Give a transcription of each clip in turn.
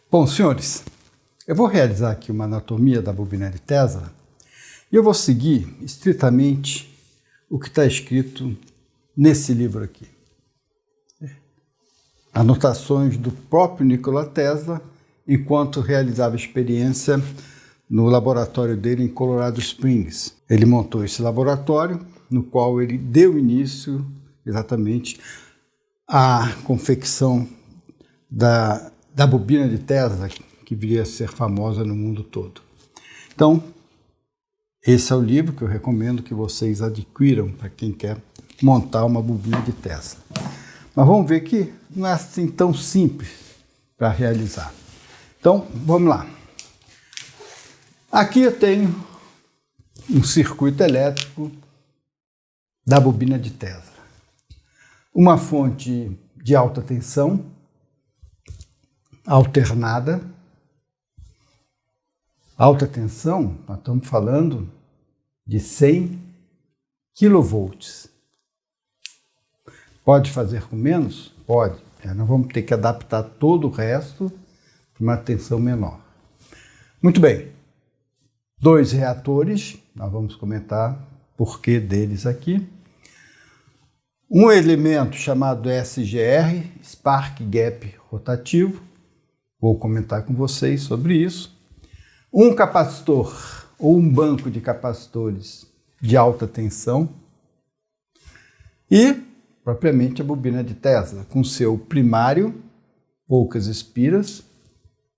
Bom, senhores, eu vou realizar aqui uma anatomia da bobina de Tesla e eu vou seguir estritamente o que está escrito nesse livro aqui. Anotações do próprio Nikola Tesla enquanto realizava experiência no laboratório dele em Colorado Springs. Ele montou esse laboratório no qual ele deu início exatamente à confecção da bobina de Tesla, que viria a ser famosa no mundo todo. Então, esse é o livro que eu recomendo que vocês adquiram para quem quer montar uma bobina de Tesla. Mas vamos ver que não é assim tão simples para realizar. Então, vamos lá. Aqui eu tenho um circuito elétrico da bobina de Tesla. Uma fonte de alta tensão, alternada. Alta tensão, nós estamos falando de 100 kV. Pode fazer com menos? Pode. Nós vamos ter que adaptar todo o resto para uma tensão menor. Muito bem. 2 reatores, nós vamos comentar o porquê deles aqui. Um elemento chamado SGR, Spark Gap Rotativo. Vou comentar com vocês sobre isso. Um capacitor ou um banco de capacitores de alta tensão. E, propriamente, a bobina de Tesla, com seu primário, poucas espiras,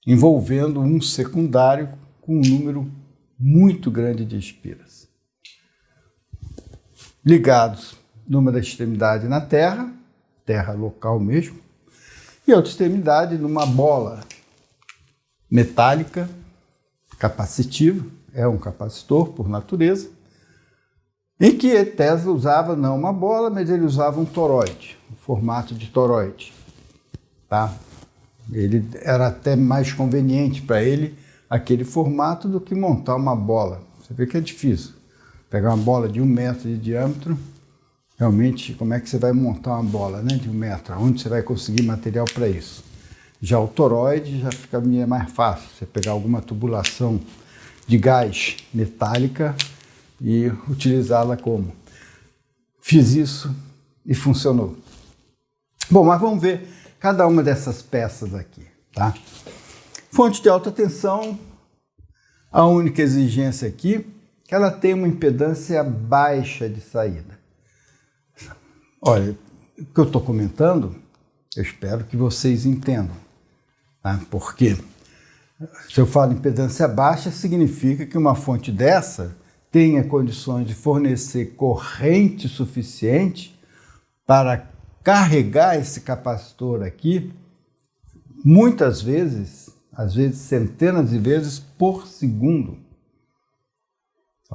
envolvendo um secundário com um número muito grande de espiras. Ligados numa da extremidade na terra local mesmo, e outra extremidade numa bola metálica, capacitiva, é um capacitor por natureza, em que Tesla usava não uma bola, mas ele usava um toroide, um formato de toroide. Tá? Ele era até mais conveniente para ele aquele formato do que montar uma bola. Você vê que é difícil. Pegar uma bola de 1 metro de diâmetro, realmente, como é que você vai montar uma bola, né, de 1 metro? Onde você vai conseguir material para isso? Já o toroide já fica mais fácil. Você pegar alguma tubulação de gás metálica e utilizá-la como. Fiz isso e funcionou. Bom, mas vamos ver cada uma dessas peças aqui, tá? Fonte de alta tensão, a única exigência aqui é que ela tem uma impedância baixa de saída. Olha, o que eu estou comentando, eu espero que vocês entendam, tá? Porque se eu falo impedância baixa, significa que uma fonte dessa tenha condições de fornecer corrente suficiente para carregar esse capacitor aqui, muitas vezes, às vezes centenas de vezes por segundo.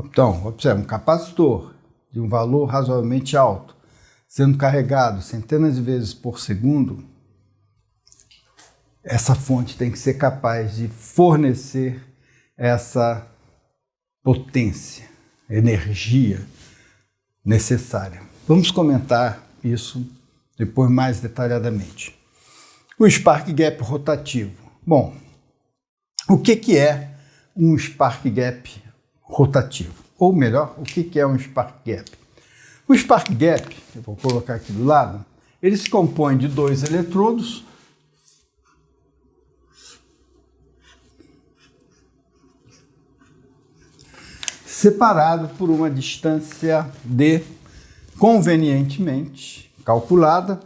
Então, observe, um capacitor de um valor razoavelmente alto, sendo carregado centenas de vezes por segundo, essa fonte tem que ser capaz de fornecer essa potência, energia necessária. Vamos comentar isso depois mais detalhadamente. O Spark Gap rotativo. Bom, o que é um Spark Gap rotativo? Ou melhor, o que é um Spark Gap? O Spark Gap, eu vou colocar aqui do lado, ele se compõe de 2 eletrodos separados por uma distância D convenientemente calculada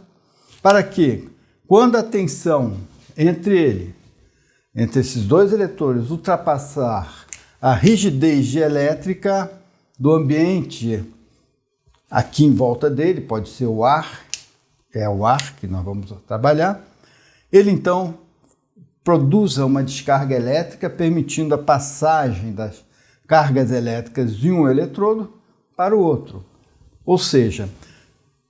para que, quando a tensão entre esses 2 eletrodos ultrapassar a rigidez dielétrica do ambiente aqui em volta dele, pode ser o ar, é o ar que nós vamos trabalhar, ele então produza uma descarga elétrica permitindo a passagem das cargas elétricas de um eletrodo para o outro. Ou seja,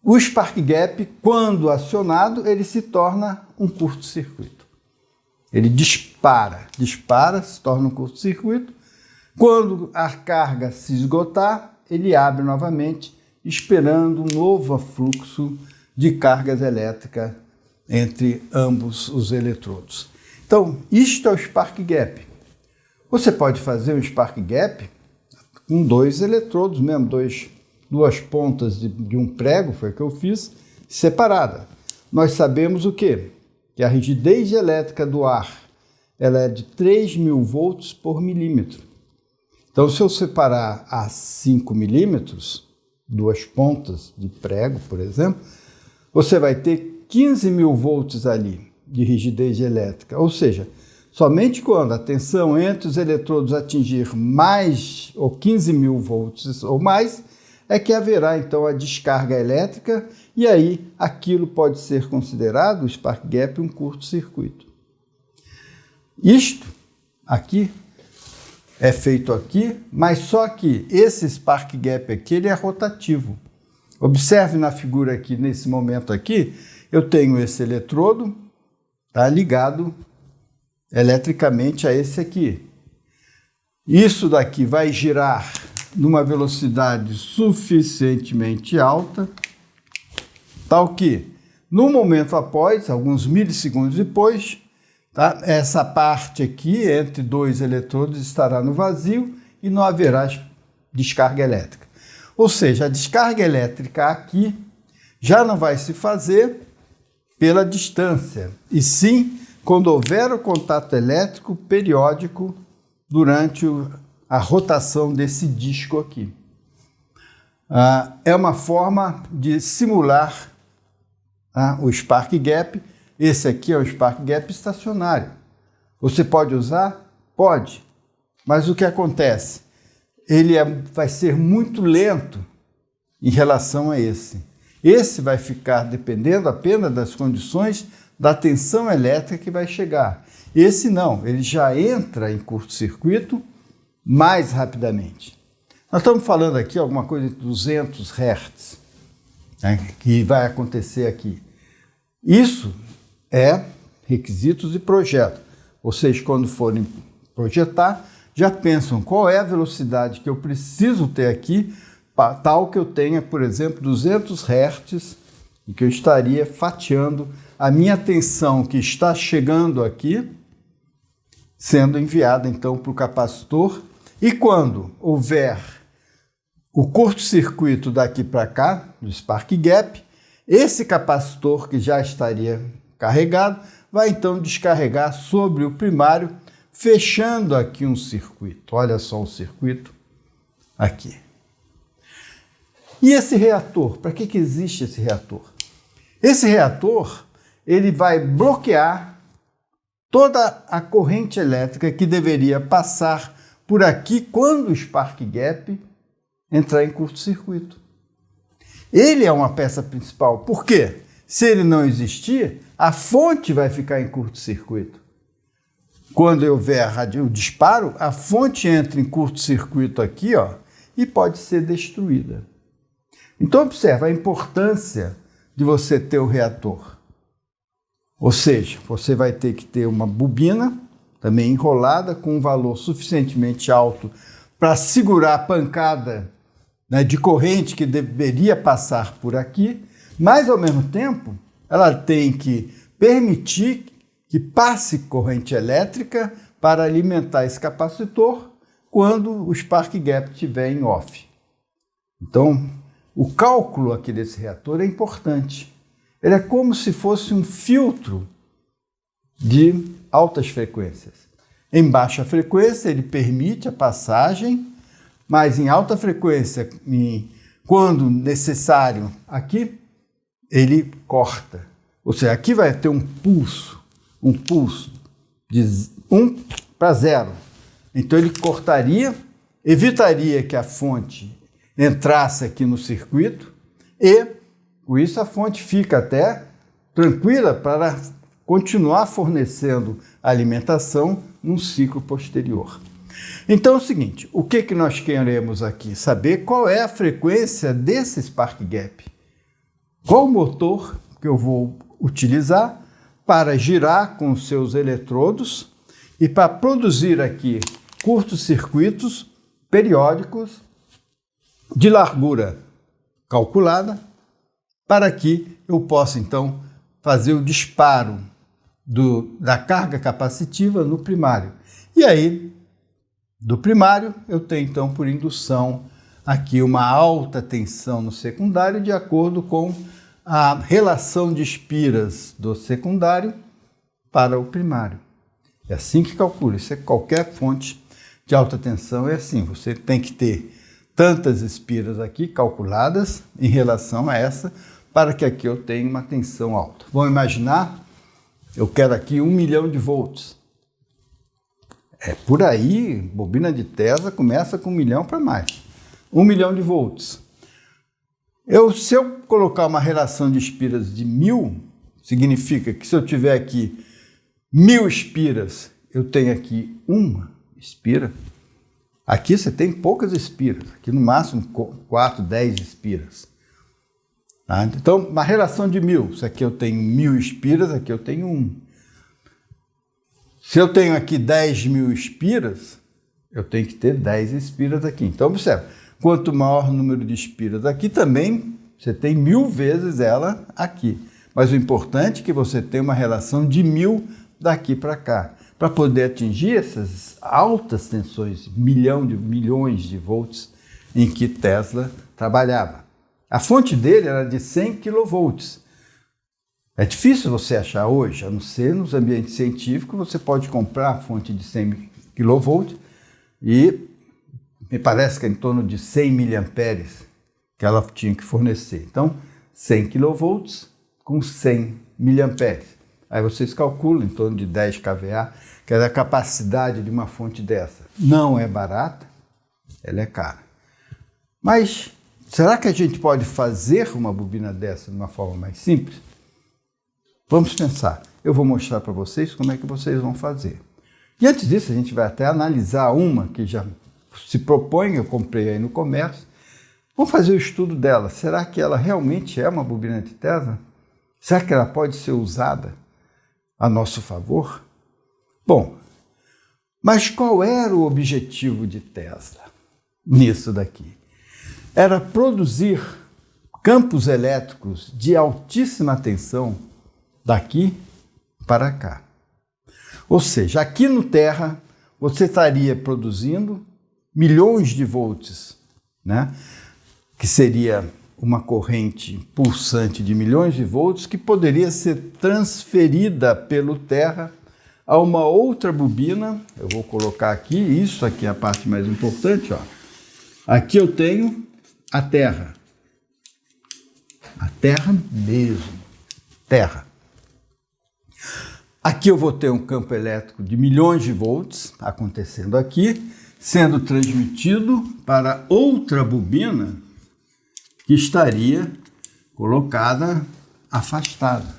o Spark Gap, quando acionado, ele se torna um curto-circuito. Ele dispara, se torna um curto-circuito. Quando a carga se esgotar, ele abre novamente, esperando um novo fluxo de cargas elétricas entre ambos os eletrodos. Então, isto é o spark gap. Você pode fazer um spark gap com 2 eletrodos mesmo, duas pontas de um prego, foi o que eu fiz, separada. Nós sabemos o quê? Que a rigidez elétrica do ar ela é de 3.000 volts por milímetro. Então, se eu separar a 5 milímetros, 2 pontas de prego, por exemplo, você vai ter 15.000 volts ali de rigidez elétrica. Ou seja, somente quando a tensão entre os eletrodos atingir mais ou 15.000 volts ou mais, é que haverá então a descarga elétrica e aí aquilo pode ser considerado, o spark gap, um curto-circuito. Isto aqui é feito aqui, mas só que esse spark gap aqui ele é rotativo. Observe na figura aqui, nesse momento aqui, eu tenho esse eletrodo, tá, ligado eletricamente a esse aqui. Isso daqui vai girar numa velocidade suficientemente alta, tal que, no momento após, alguns milissegundos depois, tá, essa parte aqui, entre 2 eletrodos, estará no vazio e não haverá descarga elétrica. Ou seja, a descarga elétrica aqui já não vai se fazer pela distância, e sim quando houver o contato elétrico periódico durante a rotação desse disco aqui. É uma forma de simular o spark gap. Esse aqui é o spark gap estacionário. Você pode usar? Pode. Mas o que acontece? Ele vai ser muito lento em relação a esse. Esse vai ficar dependendo apenas das condições da tensão elétrica que vai chegar. Esse não, ele já entra em curto-circuito mais rapidamente. Nós estamos falando aqui alguma coisa de 200 Hz, né, que vai acontecer aqui. Isso é requisitos de projeto. Vocês, quando forem projetar, já pensam qual é a velocidade que eu preciso ter aqui, tal que eu tenha, por exemplo, 200 Hz, e que eu estaria fatiando a minha tensão que está chegando aqui, sendo enviada então para o capacitor, e quando houver o curto-circuito daqui para cá, do spark gap, esse capacitor que já estaria carregado vai então descarregar sobre o primário, fechando aqui um circuito. Olha só o circuito aqui. E esse reator? Para que existe esse reator? Esse reator ele vai bloquear toda a corrente elétrica que deveria passar por aqui quando o spark gap entrar em curto-circuito. Ele é uma peça principal. Por quê? Se ele não existir, a fonte vai ficar em curto-circuito. Quando houver o disparo, a fonte entra em curto-circuito aqui, ó, e pode ser destruída. Então, observa a importância de você ter o reator. Ou seja, você vai ter que ter uma bobina, também enrolada, com um valor suficientemente alto para segurar a pancada, né, de corrente que deveria passar por aqui, mas, ao mesmo tempo, ela tem que permitir que passe corrente elétrica para alimentar esse capacitor quando o spark gap estiver em off. Então, o cálculo aqui desse reator é importante. Ele é como se fosse um filtro de altas frequências. Em baixa frequência, ele permite a passagem, mas em alta frequência, quando necessário aqui, ele corta. Ou seja, aqui vai ter um pulso de 1 para 0. Então ele cortaria, evitaria que a fonte entrasse aqui no circuito e, com isso, a fonte fica até tranquila para continuar fornecendo alimentação num ciclo posterior. Então é o seguinte, o que nós queremos aqui? Saber qual é a frequência desse spark gap. Qual o motor que eu vou utilizar para girar com os seus eletrodos e para produzir aqui curtos-circuitos periódicos de largura calculada, para que eu possa, então, fazer o disparo da carga capacitiva no primário. E aí, do primário, eu tenho então por indução aqui uma alta tensão no secundário de acordo com a relação de espiras do secundário para o primário. É assim que calcula. Isso é qualquer fonte de alta tensão, é assim. Você tem que ter tantas espiras aqui calculadas em relação a essa para que aqui eu tenha uma tensão alta. Vamos imaginar, eu quero aqui 1 milhão de volts. É por aí, bobina de Tesla começa com 1 milhão para mais. 1 milhão de volts. Se eu colocar uma relação de espiras de 1000, significa que se eu tiver aqui 1000 espiras, eu tenho aqui uma espira. Aqui você tem poucas espiras, aqui no máximo 4, 10 espiras. Tá? Então, uma relação de 1000, se aqui eu tenho 1000 espiras, aqui eu tenho 1. Se eu tenho aqui 10.000 espiras, eu tenho que ter 10 espiras aqui. Então, observe, quanto maior o número de espiras aqui, também você tem 1000 vezes ela aqui. Mas o importante é que você tenha uma relação de 1000 daqui para cá, para poder atingir essas altas tensões, milhões de volts em que Tesla trabalhava. A fonte dele era de 100 kV. É difícil você achar hoje, a não ser nos ambientes científicos, você pode comprar a fonte de 100 kV e me parece que é em torno de 100 mA que ela tinha que fornecer. Então, 100 kV com 100 mA. Aí vocês calculam em torno de 10 kVA, que é a capacidade de uma fonte dessa. Não é barata, ela é cara. Mas será que a gente pode fazer uma bobina dessa de uma forma mais simples? Vamos pensar. Eu vou mostrar para vocês como é que vocês vão fazer. E antes disso, a gente vai até analisar uma que já se propõe, eu comprei aí no comércio. Vamos fazer o estudo dela. Será que ela realmente é uma bobina de Tesla? Será que ela pode ser usada a nosso favor? Bom, mas qual era o objetivo de Tesla nisso daqui? Era produzir campos elétricos de altíssima tensão daqui para cá. Ou seja, aqui no Terra você estaria produzindo milhões de volts, né? Que seria uma corrente pulsante de milhões de volts que poderia ser transferida pelo Terra a uma outra bobina. Eu vou colocar aqui, isso aqui é a parte mais importante, ó. Aqui eu tenho a Terra mesmo, Terra. Aqui eu vou ter um campo elétrico de milhões de volts acontecendo aqui, sendo transmitido para outra bobina que estaria colocada afastada.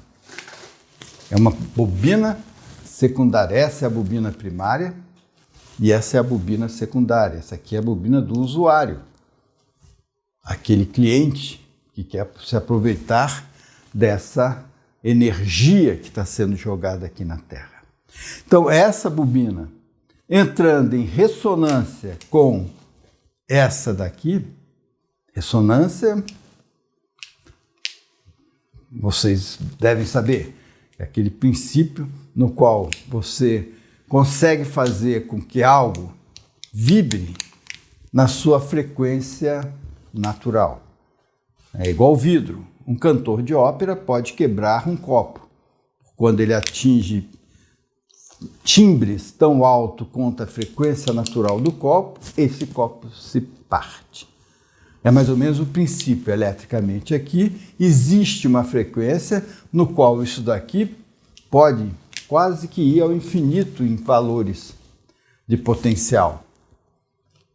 É uma bobina secundária. Essa é a bobina primária e essa é a bobina secundária. Essa aqui é a bobina do usuário, aquele cliente que quer se aproveitar dessa energia que está sendo jogada aqui na Terra. Então, essa bobina entrando em ressonância com essa daqui, ressonância, vocês devem saber, é aquele princípio no qual você consegue fazer com que algo vibre na sua frequência natural. É igual vidro. Um cantor de ópera pode quebrar um copo. Quando ele atinge timbres tão alto quanto a frequência natural do copo, esse copo se parte. É mais ou menos o princípio eletricamente aqui. Existe uma frequência no qual isso daqui pode quase que ir ao infinito em valores de potencial.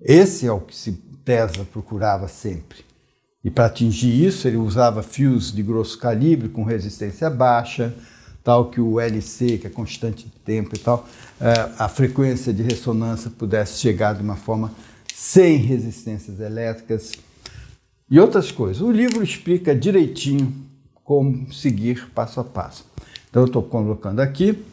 Esse é o que Tesla procurava sempre. E para atingir isso, ele usava fios de grosso calibre com resistência baixa, tal que o LC, que é constante de tempo e tal, a frequência de ressonância pudesse chegar de uma forma sem resistências elétricas e outras coisas. O livro explica direitinho como seguir passo a passo. Então, eu estou colocando aqui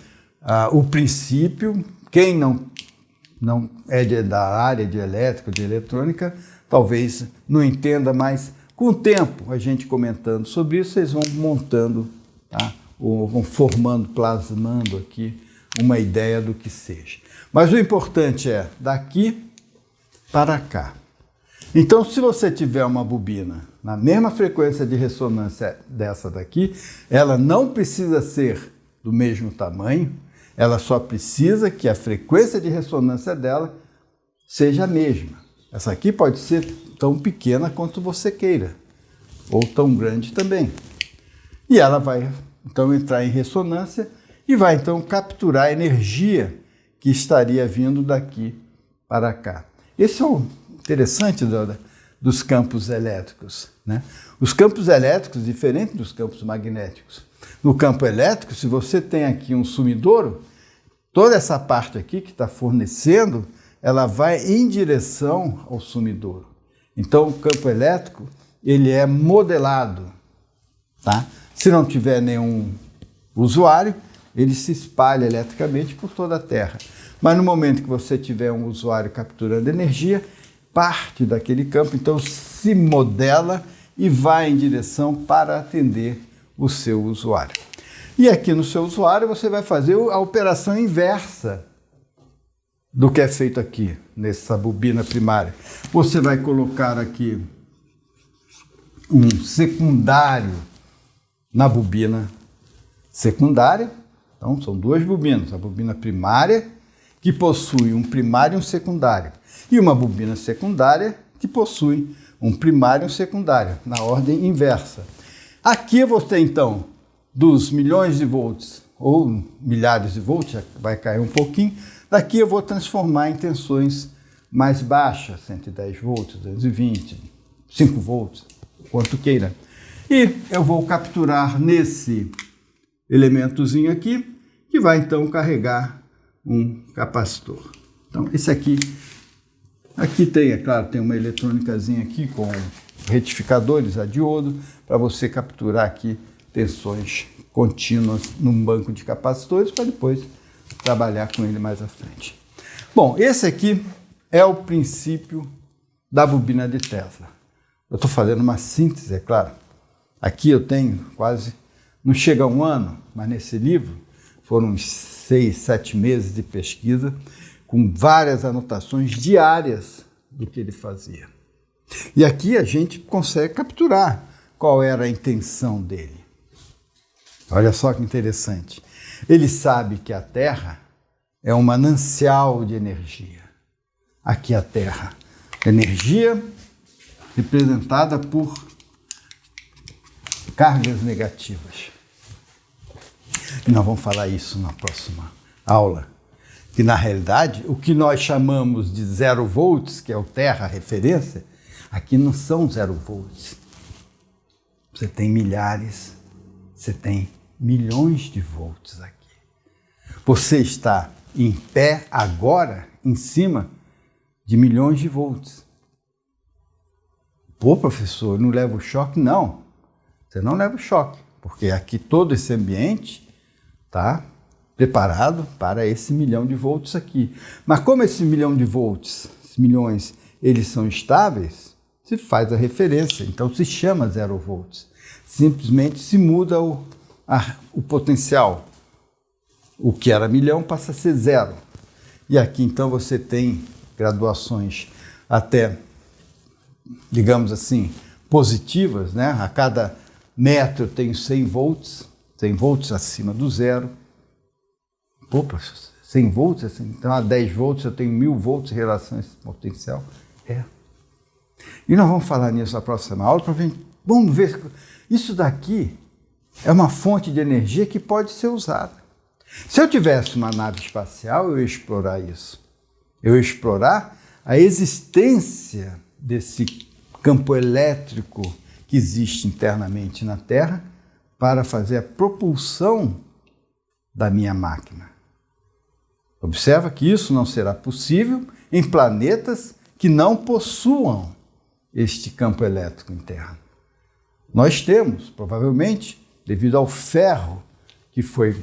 o princípio. Quem não é da área de elétrica, de eletrônica, talvez não entenda, mas com o tempo, a gente comentando sobre isso, vocês vão montando, tá, ou vão formando, plasmando aqui uma ideia do que seja. Mas o importante é daqui para cá. Então, se você tiver uma bobina na mesma frequência de ressonância dessa daqui, ela não precisa ser do mesmo tamanho, ela só precisa que a frequência de ressonância dela seja a mesma. Essa aqui pode ser tão pequena quanto você queira, ou tão grande também. E ela vai, então, entrar em ressonância e vai, então, capturar a energia que estaria vindo daqui para cá. Esse é o interessante dos campos elétricos, né? Os campos elétricos, diferente dos campos magnéticos. No campo elétrico, se você tem aqui um sumidouro, toda essa parte aqui que está fornecendo, ela vai em direção ao sumidouro. Então, o campo elétrico, ele é modelado, tá? Se não tiver nenhum usuário, ele se espalha eletricamente por toda a Terra. Mas no momento que você tiver um usuário capturando energia, parte daquele campo, então, se modela e vai em direção para atender o seu usuário. E aqui no seu usuário você vai fazer a operação inversa do que é feito aqui, nessa bobina primária. Você vai colocar aqui um secundário na bobina secundária. Então, são duas bobinas, a bobina primária, que possui um primário e um secundário, e uma bobina secundária, que possui um primário e um secundário, na ordem inversa. Aqui eu vou ter, então, dos milhões de volts, ou milhares de volts, já vai cair um pouquinho, daqui eu vou transformar em tensões mais baixas, 110 volts, 220, 5 volts, quanto queira. E eu vou capturar nesse elementozinho aqui, que vai então carregar um capacitor. Então, esse aqui tem, é claro, tem uma eletrônicazinha aqui com retificadores a diodo, para você capturar aqui tensões contínuas num banco de capacitores, para depois trabalhar com ele mais à frente. Bom, esse aqui é o princípio da bobina de Tesla. Eu estou fazendo uma síntese, é claro. Aqui eu tenho quase, não chega a um ano, mas nesse livro foram uns 6, 7 meses de pesquisa, com várias anotações diárias do que ele fazia. E aqui a gente consegue capturar qual era a intenção dele. Olha só que interessante. Ele sabe que a Terra é um manancial de energia. Aqui a Terra, energia representada por cargas negativas. E nós vamos falar isso na próxima aula, que na realidade o que nós chamamos de 0 volts, que é o Terra referência, aqui não são 0 volts. Você tem milhares, você tem milhões de volts aqui. Você está em pé agora, em cima de milhões de volts. Pô, professor, não leva o choque? Não, você não leva o choque, porque aqui todo esse ambiente está preparado para esse milhão de volts aqui. Mas como esse milhão de volts, esses milhões, eles são estáveis, se faz a referência, então se chama 0 volts. Simplesmente se muda o potencial. O que era milhão passa a ser 0. E aqui então você tem graduações até, digamos assim, positivas, né? A cada metro eu tenho 100 volts acima do zero. Pô, 100 volts, assim, então a 10 volts eu tenho 1000 volts em relação a esse potencial. É. E nós vamos falar nisso na próxima aula, vamos ver. Isso daqui é uma fonte de energia que pode ser usada. Se eu tivesse uma nave espacial, eu ia explorar isso. Eu ia explorar a existência desse campo elétrico que existe internamente na Terra para fazer a propulsão da minha máquina. Observa que isso não será possível em planetas que não possuam este campo elétrico interno. Nós temos, provavelmente, devido ao ferro que foi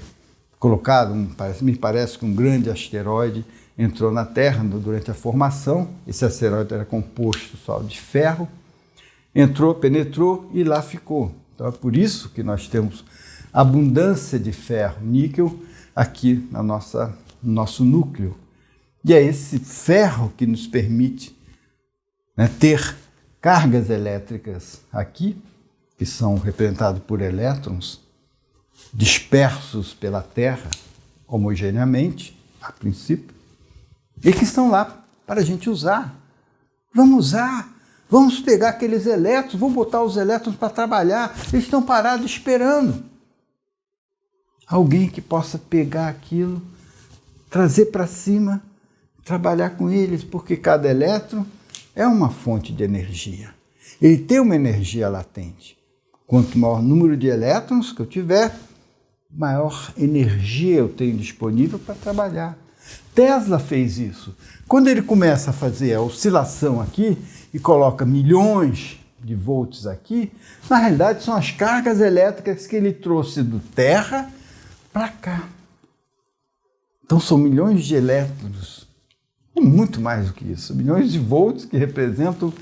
colocado, me parece que um grande asteroide entrou na Terra durante a formação. Esse asteroide era composto só de ferro, entrou, penetrou e lá ficou. Então é por isso que nós temos abundância de ferro, níquel, aqui no nosso núcleo. E é esse ferro que nos permite, né, ter cargas elétricas aqui, que são representados por elétrons, dispersos pela Terra homogeneamente, a princípio, e que estão lá para a gente usar. Vamos usar, vamos pegar aqueles elétrons, vamos botar os elétrons para trabalhar, eles estão parados esperando. Alguém que possa pegar aquilo, trazer para cima, trabalhar com eles, porque cada elétron é uma fonte de energia. Ele tem uma energia latente. Quanto maior número de elétrons que eu tiver, maior energia eu tenho disponível para trabalhar. Tesla fez isso. Quando ele começa a fazer a oscilação aqui e coloca milhões de volts aqui, na realidade são as cargas elétricas que ele trouxe do Terra para cá. Então são milhões de elétrons, e muito mais do que isso, milhões de volts que representam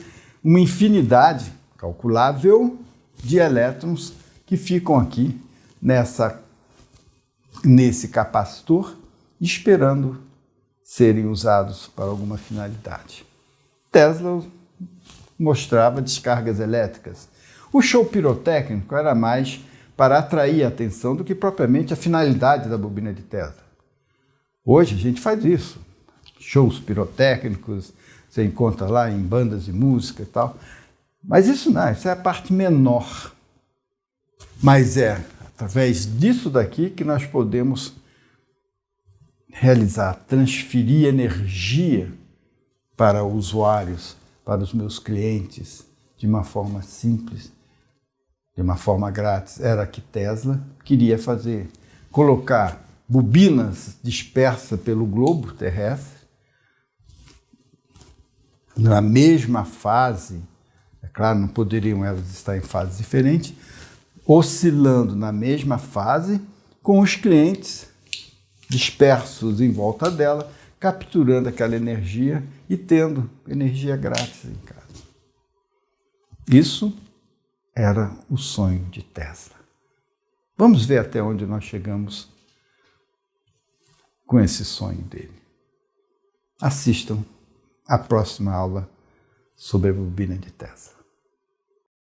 uma infinidade calculável de elétrons que ficam aqui nesse capacitor, esperando serem usados para alguma finalidade. Tesla mostrava descargas elétricas. O show pirotécnico era mais para atrair a atenção do que propriamente a finalidade da bobina de Tesla. Hoje a gente faz isso. Shows pirotécnicos, você encontra lá em bandas de música e tal. Mas isso não, isso é a parte menor. Mas é através disso daqui que nós podemos realizar, transferir energia para usuários, para os meus clientes, de uma forma simples, de uma forma grátis. Era o que Tesla queria fazer. Colocar bobinas dispersas pelo globo terrestre, na mesma fase, é claro, não poderiam elas estar em fases diferentes, oscilando na mesma fase, com os clientes dispersos em volta dela, capturando aquela energia e tendo energia grátis em casa. Isso era o sonho de Tesla. Vamos ver até onde nós chegamos com esse sonho dele. Assistam a próxima aula sobre a bobina de Tesla.